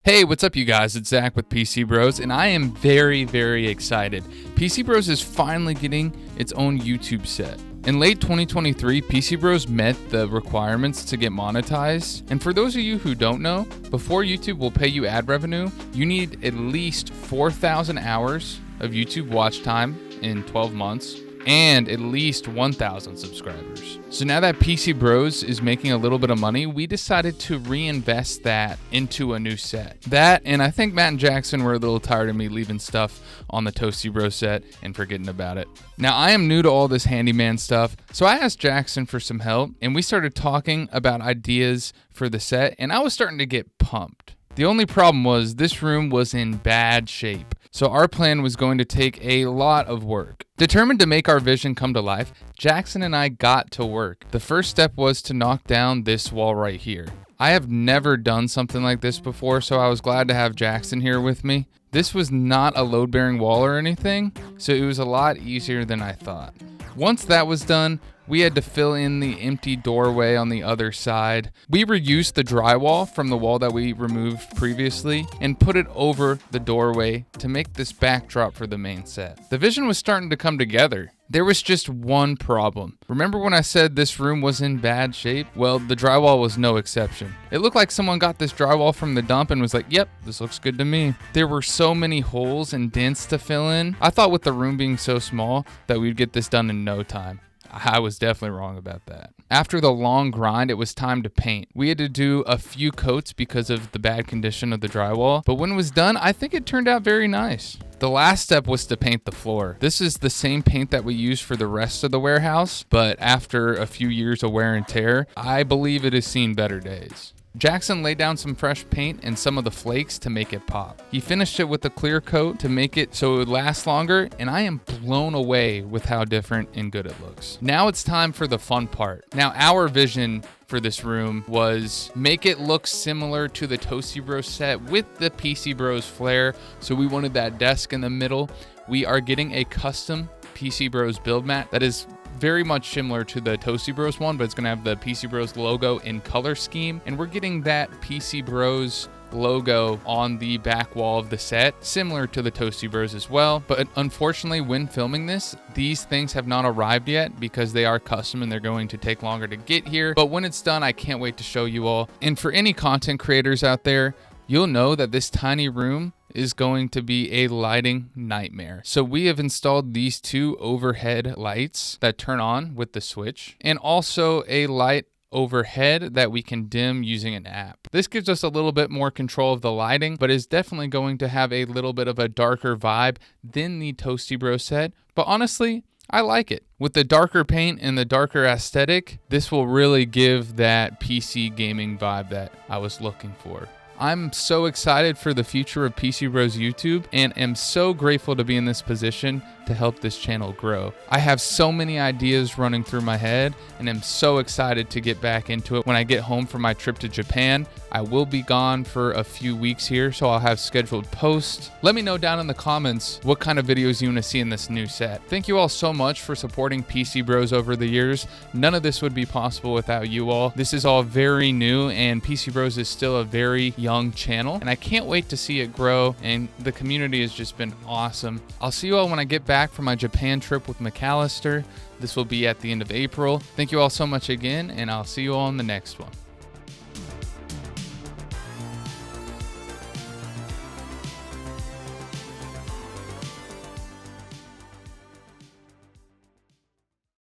Hey, what's up you guys? It's Zach with PCBros, and I am very excited. PCBros is finally getting its own YouTube set. In late 2023, PCBros met the requirements to get monetized, and for those of you who don't know, before YouTube will pay you ad revenue, you need at least 4,000 hours of YouTube watch time in 12 months, and at least 1,000 subscribers. So now that PCBros is making a little bit of money, we decided to reinvest that into a new set. That, and I think Matt and Jackson were a little tired of me leaving stuff on the ToastyBros set and forgetting about it. Now I am new to all this handyman stuff, so I asked Jackson for some help, and we started talking about ideas for the set, and I was starting to get pumped. The only problem was this room was in bad shape. So our plan was going to take a lot of work. Determined to make our vision come to life, Jackson and I got to work. The first step was to knock down this wall right here. I have never done something like this before, so I was glad to have Jackson here with me. This was not a load-bearing wall or anything, so it was a lot easier than I thought. Once that was done, we had to fill in the empty doorway on the other side. We reused the drywall from the wall that we removed previously and put it over the doorway to make this backdrop for the main set. The vision was starting to come together. There was just one problem. Remember when I said this room was in bad shape? Well, the drywall was no exception. It looked like someone got this drywall from the dump and was like, yep, this looks good to me. There were so many holes and dents to fill in. I thought with the room being so small that we'd get this done in no time. I was definitely wrong about that. After the long grind, it was time to paint. We had to do a few coats because of the bad condition of the drywall, but when it was done, I think it turned out very nice. The last step was to paint the floor. This is the same paint that we used for the rest of the warehouse, but after a few years of wear and tear, I believe it has seen better days. Jackson laid down some fresh paint and some of the flakes to make it pop. He finished it with a clear coat to make it so it would last longer, and I am blown away with how different and good it looks. Now it's time for the fun part. Now our vision for this room was make it look similar to the ToastyBros set with the PCBros flair, so we wanted that desk in the middle. We are getting a custom PCBros build mat that is very much similar to the ToastyBros one, but it's going to have the PCBros logo in color scheme, and we're getting that PCBros logo on the back wall of the set, similar to the ToastyBros as well. But unfortunately, when filming this, these things have not arrived yet because they are custom and they're going to take longer to get here. But when it's done, I can't wait to show you all. And for any content creators out there, you'll know that this tiny room is going to be a lighting nightmare. So we have installed these two overhead lights that turn on with the switch, and also a light overhead that we can dim using an app. This gives us a little bit more control of the lighting, but is definitely going to have a little bit of a darker vibe than the ToastyBros set. But honestly, I like it. With the darker paint and the darker aesthetic, this will really give that PC gaming vibe that I was looking for. I'm so excited for the future of PCBros YouTube and am so grateful to be in this position to help this channel grow. I have so many ideas running through my head and am so excited to get back into it when I get home from my trip to Japan. I will be gone for a few weeks here, so I'll have scheduled posts. Let me know down in the comments what kind of videos you want to see in this new set. Thank you all so much for supporting PCBros over the years. None of this would be possible without you all. This is all very new, and PCBros is still a very young channel, and I can't wait to see it grow, and the community has just been awesome. I'll see you all when I get back from my Japan trip with McAllister. This will be at the end of April. Thank you all so much again, and I'll see you all in the next one.